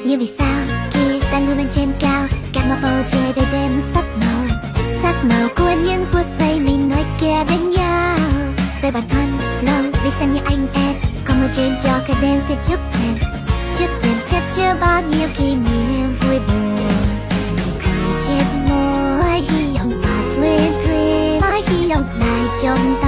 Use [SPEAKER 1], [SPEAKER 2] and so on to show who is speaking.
[SPEAKER 1] như vì sao khi ta luôn bên trên cao cả một bầu trời đầy đêm sắc màu của những phút giây mình nói kia bên nhau về bản thân lâu đi xem như anh em còn một chuyện cho cả đêm phía trước thềm chất chứa bao nhiêu kỷ niệm vui buồn nụ cười trên môi hy vọng bạt lên thuyền mãi hy vọng lại trong ta